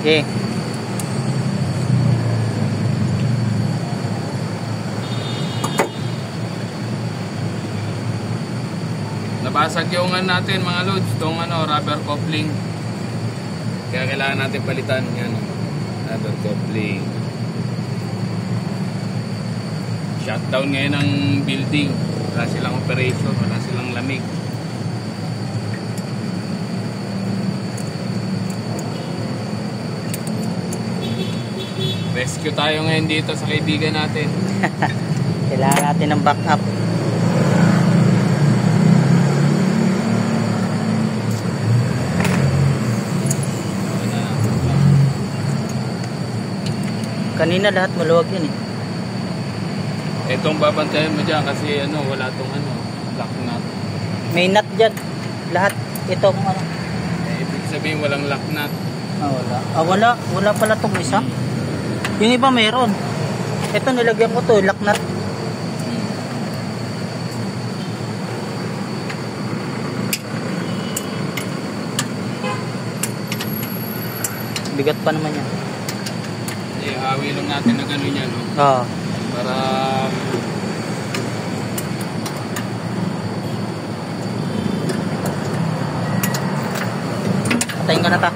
Okay. Nabasag yung natin mga loads, itong rubber coupling. Kaya kailangan natin palitan yan. Rubber coupling. Shutdown ngayon ng building. Wala silang operation, wala silang lamig. Rescue tayo ngayon dito sa kaibigan natin. Kailangan natin ng backup. Kanina lahat maluwag yan eh. Itong babantayan mo dyan kasi wala tong lock nut. May nut dyan. Lahat itong Ibig sabihin walang lock nut. Wala. Wala pala tong isa. Yung iba mayroon. Ito nilagyan ko to, lock nut. Bigat pa naman yan. Hawi lang natin na gano'n yan, no? Oo. Para patayin ka na ta.